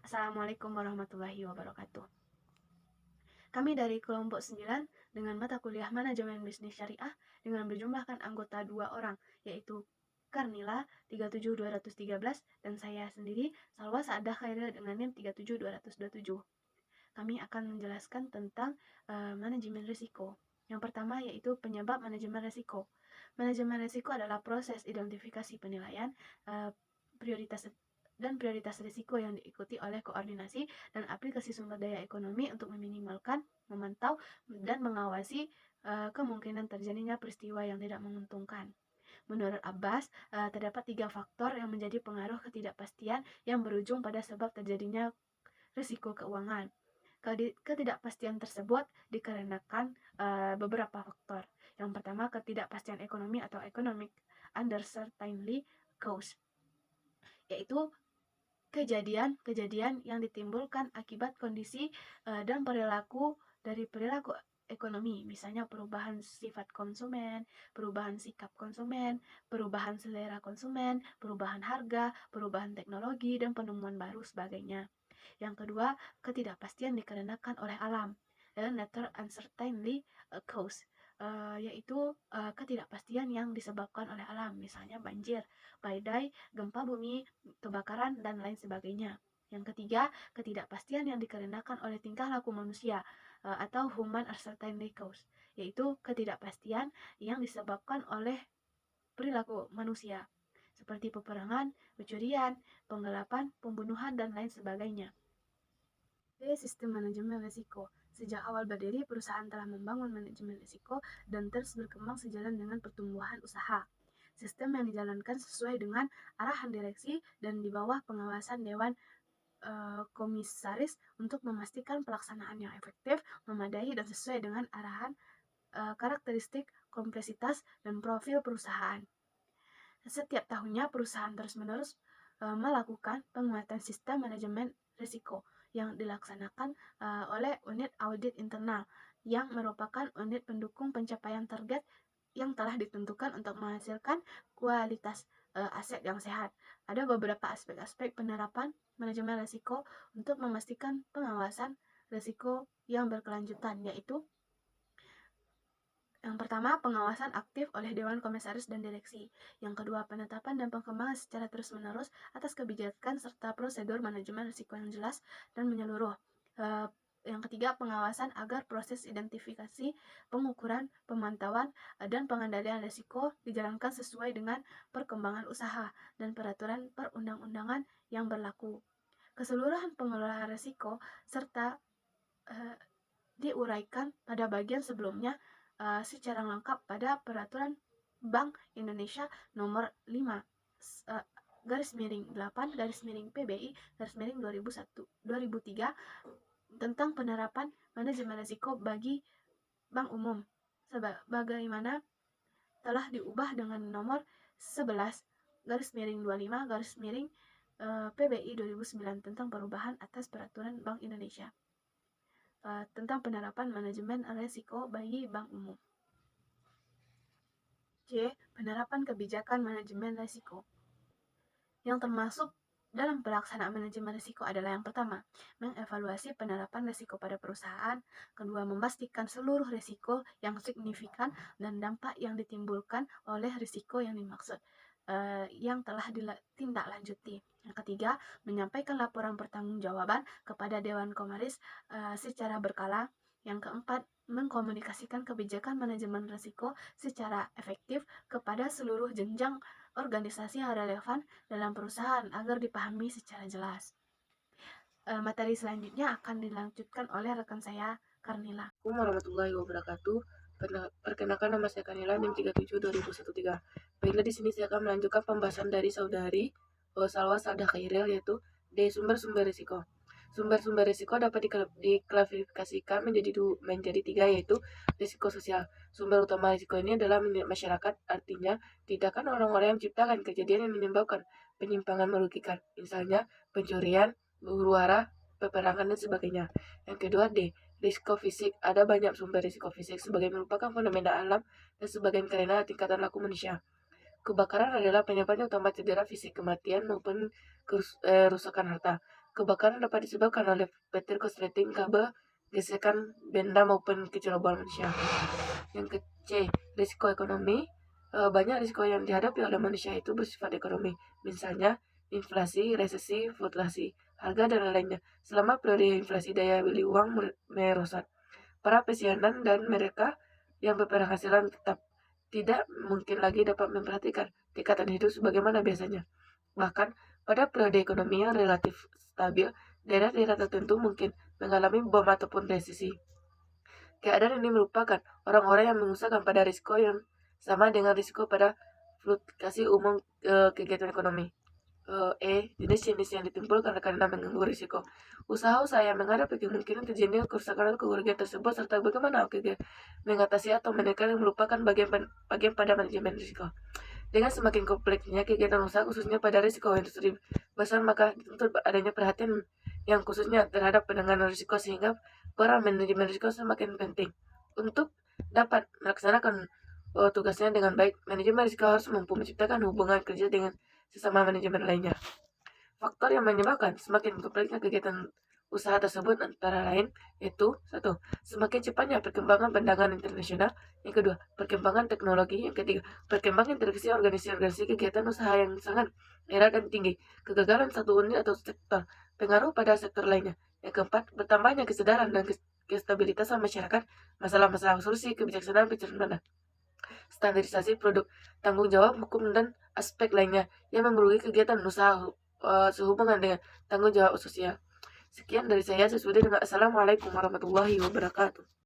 Assalamualaikum warahmatullahi wabarakatuh. Kami dari kelompok 9 dengan mata kuliah Manajemen Bisnis Syariah dengan berjumlahkan anggota 2 orang, yaitu Karnila 37213 dan saya sendiri Salwa Saadah Khairil dengan NIM 37227. Kami akan menjelaskan tentang manajemen risiko. Yang pertama yaitu penyebab manajemen risiko. Manajemen risiko adalah proses identifikasi penilaian prioritas prioritas risiko yang diikuti oleh koordinasi dan aplikasi sumber daya ekonomi untuk meminimalkan, memantau, dan mengawasi kemungkinan terjadinya peristiwa yang tidak menguntungkan. Menurut Abbas, terdapat 3 faktor yang menjadi pengaruh ketidakpastian yang berujung pada sebab terjadinya risiko keuangan. Ketidakpastian tersebut dikarenakan beberapa faktor. Yang pertama, ketidakpastian ekonomi atau economic uncertainty cause, yaitu kejadian-kejadian yang ditimbulkan akibat kondisi dan perilaku dari perilaku ekonomi, misalnya perubahan sifat konsumen, perubahan sikap konsumen, perubahan selera konsumen, perubahan harga, perubahan teknologi, dan penemuan baru sebagainya. Yang kedua, ketidakpastian dikarenakan oleh alam, nature uncertainty cause, yaitu ketidakpastian yang disebabkan oleh alam, misalnya banjir, badai, gempa bumi, kebakaran, dan lain sebagainya. Yang ketiga, ketidakpastian yang dikarenakan oleh tingkah laku manusia atau human uncertainty cause, yaitu ketidakpastian yang disebabkan oleh perilaku manusia, seperti peperangan, pencurian, penggelapan, pembunuhan, dan lain sebagainya. Sistem manajemen risiko. Sejak awal berdiri, perusahaan telah membangun manajemen risiko dan terus berkembang sejalan dengan pertumbuhan usaha. Sistem yang dijalankan sesuai dengan arahan direksi dan di bawah pengawasan Dewan Komisaris untuk memastikan pelaksanaan yang efektif, memadai, dan sesuai dengan arahan karakteristik, kompleksitas, dan profil perusahaan. Setiap tahunnya, perusahaan terus-menerus melakukan penguatan sistem manajemen risiko yang dilaksanakan oleh unit audit internal yang merupakan unit pendukung pencapaian target yang telah ditentukan untuk menghasilkan kualitas aset yang sehat. Ada beberapa aspek-aspek penerapan manajemen risiko untuk memastikan pengawasan risiko yang berkelanjutan, yaitu yang pertama, pengawasan aktif oleh Dewan Komisaris dan Direksi. Yang kedua, penetapan dan pengembangan secara terus-menerus atas kebijakan serta prosedur manajemen risiko yang jelas dan menyeluruh. Yang ketiga, pengawasan agar proses identifikasi, pengukuran, pemantauan, dan pengendalian risiko dijalankan sesuai dengan perkembangan usaha dan peraturan perundang-undangan yang berlaku. Keseluruhan pengelolaan risiko serta diuraikan pada bagian sebelumnya secara lengkap pada Peraturan Bank Indonesia Nomor 5 /8 PBI 2003 tentang penerapan manajemen risiko bagi bank umum, sebagaimana telah diubah dengan Nomor 11/25 PBI 2009 tentang perubahan atas Peraturan Bank Indonesia tentang penerapan manajemen risiko bagi bank umum. C. Penerapan kebijakan manajemen risiko. Yang termasuk dalam pelaksanaan manajemen risiko adalah yang pertama, mengevaluasi penerapan risiko pada perusahaan. Kedua, memastikan seluruh risiko yang signifikan dan dampak yang ditimbulkan oleh risiko yang dimaksud yang telah ditindaklanjuti. Yang ketiga, menyampaikan laporan pertanggungjawaban kepada Dewan Komisaris secara berkala. Yang keempat, mengkomunikasikan kebijakan manajemen risiko secara efektif kepada seluruh jenjang organisasi yang relevan dalam perusahaan agar dipahami secara jelas. Materi selanjutnya akan dilanjutkan oleh rekan saya, Karnila. Assalamualaikum warahmatullahi wabarakatuh. Perkenalkan, nama saya Karnila, NIM 372013. Baiklah, di sini saya akan melanjutkan pembahasan dari saudari Salwa Saadah Khairil, yaitu D. Sumber-sumber risiko. Sumber-sumber risiko dapat diklasifikasikan menjadi tiga, yaitu risiko sosial. Sumber utama risiko ini adalah masyarakat, artinya tindakan orang-orang yang menciptakan kejadian yang menyebabkan penyimpangan merugikan, misalnya pencurian, huru hara, peperangan, dan sebagainya. Yang kedua, D. Risiko fisik. Ada banyak sumber risiko fisik, sebagai merupakan fenomena alam dan sebagian karena tingkatan laku manusia. Kebakaran adalah penyebabnya utama cedera fisik, kematian maupun kerusakan harta. Kebakaran dapat disebabkan oleh petir korsleting kabel, gesekan benda maupun kecerobohan manusia. Yang C, risiko ekonomi. Banyak risiko yang dihadapi oleh manusia itu bersifat ekonomi, misalnya inflasi, resesi, fluktuasi harga, dan lainnya. Selama periode inflasi, daya beli uang merosot. Para pesianan dan mereka yang berpenghasilan tetap tidak mungkin lagi dapat memperhatikan tingkatan hidup sebagaimana biasanya. Bahkan pada periode ekonomi yang relatif stabil, daerah-daerah tertentu mungkin mengalami bom ataupun resesi. Keadaan ini merupakan orang-orang yang mengusahakan pada risiko yang sama dengan risiko pada fluktuasi umum kegiatan ekonomi. Jenis-jenis yang ditimbulkan karena mengganggu risiko. Usaha-usaha yang menghadapi kemungkinan terjadinya kerusakan atau kerugian tersebut serta bagaimana mengatasi atau menekan yang merupakan bagian pada manajemen risiko. Dengan semakin kompleksnya kegiatan usaha khususnya pada risiko industri besar, maka dituntut adanya perhatian yang khususnya terhadap penanganan risiko sehingga peran manajemen risiko semakin penting. Untuk dapat melaksanakan tugasnya dengan baik, manajemen risiko harus mampu menciptakan hubungan kerja dengan sesama manajemen lainnya. Faktor yang menyebabkan semakin kompleksnya kegiatan usaha tersebut antara lain yaitu: 1. Semakin cepatnya perkembangan perdagangan internasional. Yang kedua, perkembangan teknologi. Yang ketiga, perkembangan interaksi organisasi kegiatan usaha yang sangat erat dan tinggi. Kegagalan satu unit atau sektor pengaruh pada sektor lainnya. Yang keempat, bertambahnya kesadaran dan kestabilitasan masyarakat, masalah-masalah solusi, kebijaksanaan pencernaan, standarisasi produk, tanggung jawab hukum, dan aspek lainnya yang memenuhi kegiatan usaha sehubungan dengan tanggung jawab sosial. Sekian dari saya, sesuai dengan Assalamualaikum warahmatullahi wabarakatuh.